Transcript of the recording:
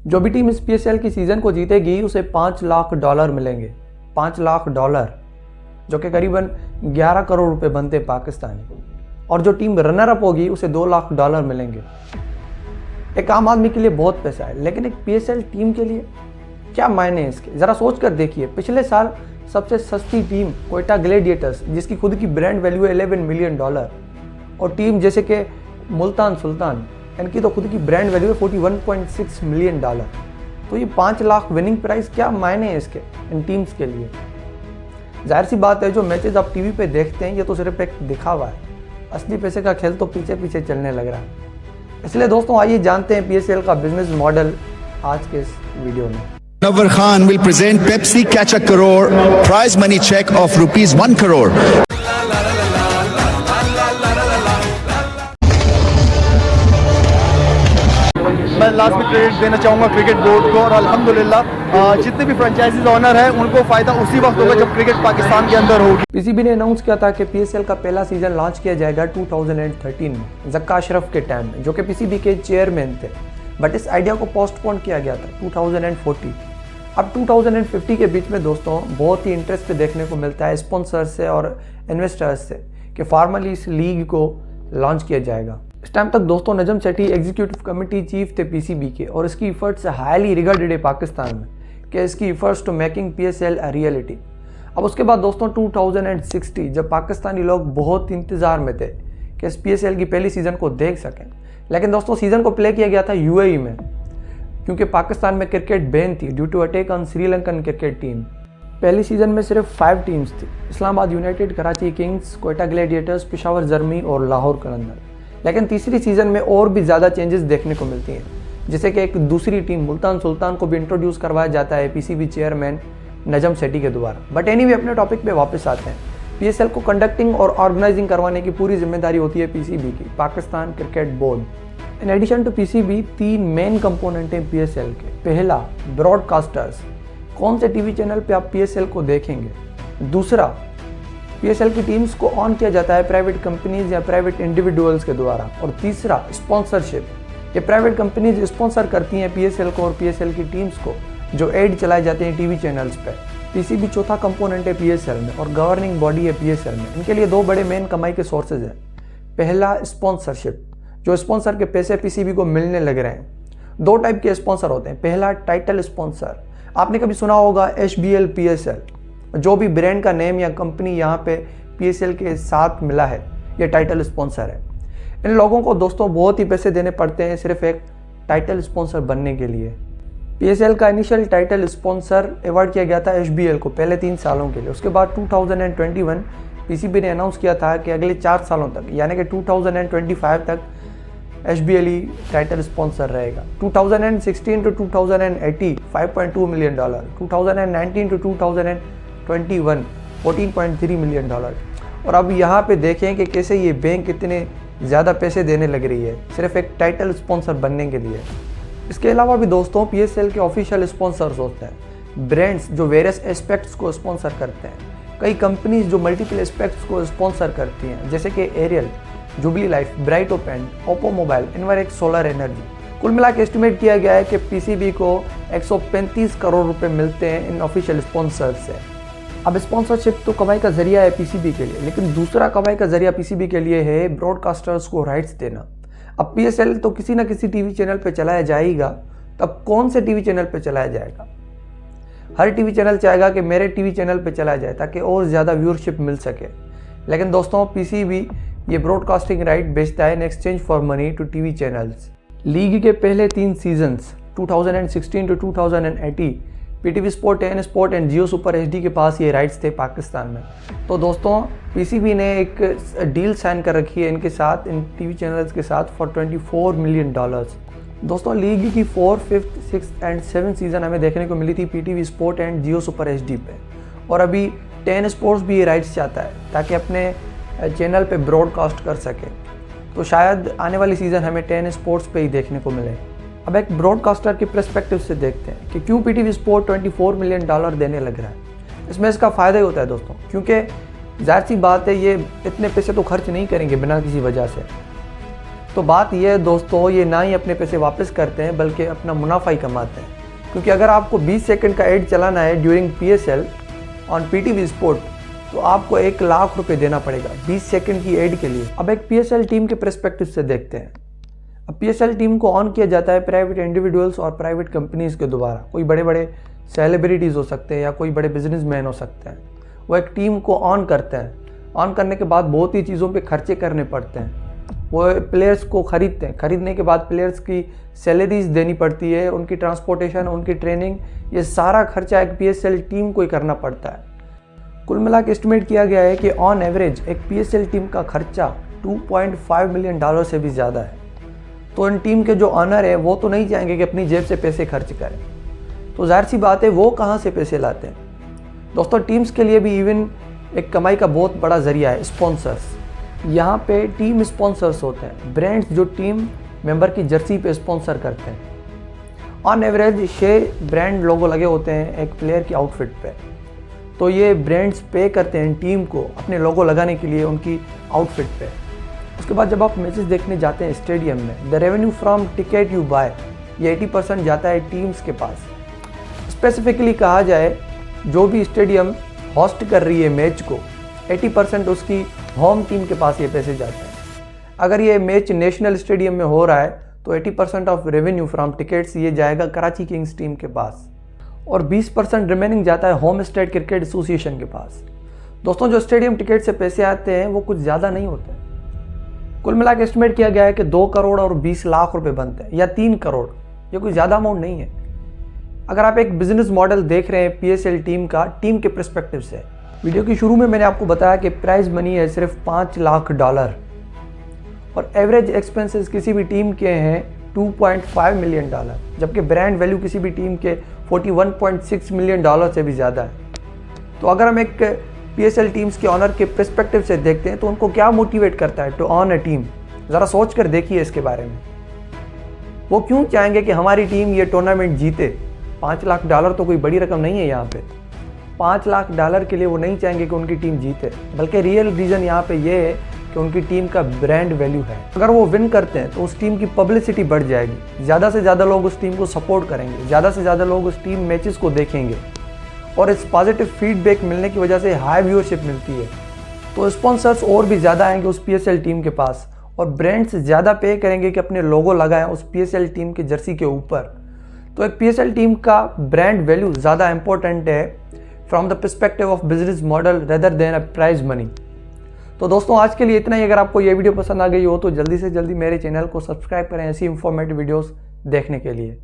जो भी टीम इस PSL की सीज़न को जीतेगी उसे $5 लाख मिलेंगे। $5 लाख, जो कि करीबन 11 करोड़ रुपए बनते पाकिस्तानी। और जो टीम रनर अप होगी उसे $2 लाख मिलेंगे। एक आम आदमी के लिए बहुत पैसा है, लेकिन एक PSL टीम के लिए क्या मायने हैं इसके? ज़रा सोच कर देखिए। पिछले साल सबसे सस्ती टीम क्वेटा ग्लैडिएटर्स, जिसकी खुद की ब्रांड वैल्यू है $11 मिलियन, और टीम जैसे कि मुल्तान सुल्तान, इनकी तो खुद की ब्रांड वैल्यू है $41.6 मिलियन। तो ये 5 लाख विनिंग प्राइस क्या मायने हैं इसके इन टीम्स के लिए? जाहिर सी बात है, जो मैचेस आप टीवी पे देखते हैं ये तो सिर्फ एक दिखावा है। असली पैसे का खेल तो पीछे पीछे चलने लग रहा है। इसलिए दोस्तों आइए जानते हैं PSL का बिजनेस मॉडल आज के इस वीडियो में। Munawwar Khan will present Pepsi Catch a Crore prize money check of ₹1 crore. मैं लास्ट में क्रेडिट देना चाहूँगा क्रिकेट बोर्ड को, और अल्हम्दुलिल्लाह जितने भी फ्रेंचाइजीज ऑनर हैं उनको फ़ायदा उसी वक्त होगा जब क्रिकेट पाकिस्तान के अंदर होगी। PCB ने अनाउंस किया था कि PSL का पहला सीजन लॉन्च किया जाएगा 2013 में ज़क्का अशरफ के टाइम में, जो कि PCB के चेयरमैन थे। बट इस आइडिया को पोस्टपोन किया गया था 2040। अब 2050 के बीच में दोस्तों बहुत ही इंटरेस्ट देखने को मिलता है स्पॉन्सर से और इन्वेस्टर्स से कि फॉर्मली इस लीग को लॉन्च किया जाएगा। इस टाइम तक दोस्तों Najam Sethi executive committee chief थे PCB के, और इसकी इफर्ट्स हाईली रिगार्डेड है पाकिस्तान में कि इसकी efforts to making PSL a reality. अब उसके बाद दोस्तों 2060 जब पाकिस्तानी लोग बहुत इंतज़ार में थे कि इस PSL की पहली सीज़न को देख सकें, लेकिन दोस्तों सीज़न को प्ले किया गया था UAE में, क्योंकि पाकिस्तान में क्रिकेट बैन थी due to attack on Sri Lankan cricket team. पहली सीज़न में सिर्फ 5 टीम्स थी: Islamabad United, Karachi Kings, Quetta Gladiators, Peshawar Zalmi और लाहौर कलंदर। लेकिन तीसरी सीज़न में और भी ज़्यादा चेंजेस देखने को मिलती हैं, जैसे कि एक दूसरी टीम मुल्तान सुल्तान को भी इंट्रोड्यूस करवाया जाता है PCB चेयरमैन नजम सेठी के द्वारा। बट एनीवे अपने टॉपिक पे वापस आते हैं। PSL को कंडक्टिंग और ऑर्गेनाइजिंग करवाने की पूरी जिम्मेदारी होती है PCB की, Pakistan cricket board. In addition to PCB 3 main component हैं PSL के। पहला, ब्रॉडकास्टर्स, कौन से टीवी चैनल पे आप PSL को देखेंगे। दूसरा, PSL की टीम्स को ऑन किया जाता है प्राइवेट कंपनीज या प्राइवेट इंडिविजुअल्स के द्वारा। और तीसरा, स्पॉन्सरशिप, ये प्राइवेट कंपनीज स्पॉन्सर करती हैं PSL को और PSL की टीम्स को, जो एड चलाए जाते हैं टीवी चैनल्स पे। PCB चौथा कंपोनेंट है PSL में और गवर्निंग बॉडी है PSL में। इनके लिए 2 बड़े मेन कमाई के सोर्सेज हैं। पहला, स्पॉन्सरशिप, जो स्पॉन्सर के पैसे PCB को मिलने लग रहे हैं। 2 टाइप के स्पॉन्सर होते हैं। पहला, टाइटल स्पॉन्सर, आपने कभी सुना होगा HBL PSL, जो भी ब्रांड का नेम या कंपनी यहाँ पे PSL के साथ मिला है, ये टाइटल स्पॉन्सर है। इन लोगों को दोस्तों बहुत ही पैसे देने पड़ते हैं सिर्फ एक टाइटल स्पॉन्सर बनने के लिए। PSL का इनिशियल टाइटल स्पॉन्सर अवार्ड किया गया था HBL को पहले 3 सालों के लिए। उसके बाद 2021 PCB ने अनाउंस किया था कि अगले 4 सालों तक, यानी कि 2025 तक HBL ही टाइटल स्पॉन्सर रहेगा। 2016 टू 2018 $5.2 मिलियन, 2019 टू 2021 $14.3 मिलियन। और अब यहाँ पे देखें कि कैसे ये बैंक इतने ज़्यादा पैसे देने लग रही है सिर्फ एक टाइटल स्पॉन्सर बनने के लिए। इसके अलावा भी दोस्तों PSL के ऑफिशियल स्पॉन्सर्स होते हैं, ब्रांड्स जो वेरियस एस्पेक्ट्स को स्पॉन्सर करते हैं, कई कंपनीज जो मल्टीपल एस्पेक्ट्स को स्पॉन्सर करती हैं, जैसे कि Ariel, Jubilee Life, Brighto Paint, Oppo mobile, Inverex solar energy. कुल मिला के एस्टिमेट किया गया है कि PCB को 135 करोड़ रुपए मिलते हैं इन ऑफिशियल स्पॉन्सर से। अब स्पॉन्सरशिप तो कमाई का जरिया है PCB के लिए, लेकिन दूसरा कमाई का जरिया PCB के लिए है ब्रॉडकास्टर्स को राइट्स देना। अब PSL तो किसी ना किसी टीवी चैनल पे चलाया जाएगा, तब कौन से टीवी चैनल पे चलाया जाएगा? हर टीवी चैनल चाहेगा कि मेरे टीवी चैनल पे चलाया जाए ताकि और ज़्यादा व्यूअरशिप मिल सके। लेकिन दोस्तों PCB ये ब्रॉडकास्टिंग राइट बेचता है in exchange for money to TV channels. League के पहले 3 seasons 2016 to 2018 PTV sport, TN sport and Geo super HD के पास ये राइट्स थे पाकिस्तान में। तो दोस्तों PCB ने एक डील साइन कर रखी है इनके साथ, इन टीवी चैनल्स के साथ फॉर $24 मिलियन। दोस्तों लीग की 4th, 5th, 6th and 7th season हमें देखने को मिली थी PTV sport and Geo super HD पे, और अभी TN स्पोर्ट्स भी ये राइट्स चाहता है ताकि अपने चैनल पे ब्रॉडकास्ट कर सके। तो शायद आने वाली सीज़न हमें TN स्पोर्ट्स पे ही देखने को मिले। अब एक ब्रॉडकास्टर के पर्सपेक्टिव से देखते हैं कि क्यों PTV स्पोर्ट $24 मिलियन देने लग रहा है। इसमें इसका फ़ायदा ही होता है दोस्तों, क्योंकि जाहिर सी बात है ये इतने पैसे तो खर्च नहीं करेंगे बिना किसी वजह से। तो बात यह है दोस्तों, ये ना ही अपने पैसे वापस करते हैं बल्कि अपना मुनाफा ही कमाते हैं। क्योंकि अगर आपको 20 सेकंड का एड चलाना है during PSL on PTV sport तो आपको 1 लाख रुपए देना पड़ेगा 20 सेकंड की एड के लिए। अब एक PSL टीम के पर्सपेक्टिव से देखते हैं। अब PSL टीम को ऑन किया जाता है प्राइवेट इंडिविजुअल्स और प्राइवेट कंपनीज़ के द्वारा। कोई बड़े बड़े सेलिब्रिटीज़ हो सकते हैं या कोई बड़े बिजनेसमैन हो सकते हैं, वो एक टीम को ऑन करते हैं। ऑन करने के बाद बहुत ही चीज़ों पे खर्चे करने पड़ते हैं। वो प्लेयर्स को ख़रीदते हैं, ख़रीदने के बाद प्लेयर्स की सैलरीज देनी पड़ती है, उनकी ट्रांसपोर्टेशन, उनकी ट्रेनिंग, ये सारा खर्चा एक PSL टीम को ही करना पड़ता है। कुल मिला के एस्टिमेट किया गया है कि ऑन एवरेज एक PSL टीम का खर्चा $2.5 मिलियन से भी ज़्यादा है। तो इन टीम के जो ऑनर है वो तो नहीं चाहेंगे कि अपनी जेब से पैसे खर्च करें, तो जाहिर सी बात है वो कहाँ से पैसे लाते हैं। दोस्तों टीम्स के लिए भी इवन एक कमाई का बहुत बड़ा जरिया है स्पॉन्सर्स। यहाँ पे टीम स्पॉन्सर्स होते हैं, ब्रांड्स जो टीम मेंबर की जर्सी पे स्पॉन्सर करते हैं। ऑन एवरेज 6 ब्रांड लोगो लगे होते हैं एक प्लेयर की आउटफिट पे। तो ये ब्रांड्स पे करते हैं टीम को अपने लोगो लगाने के लिए उनकी आउटफिट पे। उसके बाद जब आप मैचेस देखने जाते हैं स्टेडियम में, the revenue from ticket you buy ये 80% जाता है टीम्स के पास। स्पेसिफिकली कहा जाए, जो भी स्टेडियम होस्ट कर रही है मैच को, 80% उसकी होम टीम के पास ये पैसे जाते हैं। अगर ये मैच नेशनल स्टेडियम में हो रहा है तो 80% ऑफ रेवेन्यू फ्रॉम टिकट्स ये जाएगा कराची किंग्स टीम के पास और 20% रिमेनिंग जाता है होम स्टेट क्रिकेट एसोसिएशन के पास। दोस्तों जो स्टेडियम टिकट से पैसे आते हैं वो कुछ ज़्यादा नहीं होते। कुल मिला के एस्टिमेट किया गया है कि 2 करोड़ और 20 लाख रुपए बनते हैं या 3 करोड़, ये कोई ज़्यादा अमाउंट नहीं है। अगर आप एक बिजनेस मॉडल देख रहे हैं PSL टीम का, टीम के पर्सपेक्टिव से, वीडियो की शुरू में मैंने आपको बताया कि प्राइज मनी है सिर्फ $5 लाख और एवरेज एक्सपेंसेस किसी भी टीम के हैं $2.5 मिलियन, जबकि ब्रांड वैल्यू किसी भी टीम के $41.6 मिलियन से भी ज़्यादा है। तो अगर हम एक PSL टीम्स के ऑनर के पर्सपेक्टिव से देखते हैं तो उनको क्या मोटिवेट करता है टू ऑन अ टीम, ज़रा सोच कर देखिए इसके बारे में। वो क्यों चाहेंगे कि हमारी टीम ये टूर्नामेंट जीते? $5 लाख तो कोई बड़ी रकम नहीं है यहाँ पे। $5 लाख के लिए वो नहीं चाहेंगे कि उनकी टीम जीते, बल्कि रियल रीज़न यहाँ पे ये है कि उनकी टीम का ब्रांड वैल्यू है। अगर वो विन करते हैं तो उस टीम की पब्लिसिटी बढ़ जाएगी, ज़्यादा से ज़्यादा लोग उस टीम को सपोर्ट करेंगे, ज़्यादा से ज़्यादा लोग उस टीम मैचेस को देखेंगे और इस पॉजिटिव फीडबैक मिलने की वजह से हाई व्यूअरशिप मिलती है। तो स्पॉन्सर्स और भी ज़्यादा आएंगे उस PSL टीम के पास और ब्रांड्स ज़्यादा पे करेंगे कि अपने लोगो लगाएं उस PSL टीम की जर्सी के ऊपर। तो एक PSL टीम का ब्रांड वैल्यू ज़्यादा इंपॉर्टेंट है from the perspective of business model rather than a prize money. तो दोस्तों आज के लिए इतना ही। अगर आपको ये वीडियो पसंद आ गई हो तो जल्दी से जल्दी मेरे चैनल को सब्सक्राइब करें ऐसी इंफॉर्मेटिव वीडियोस देखने के लिए।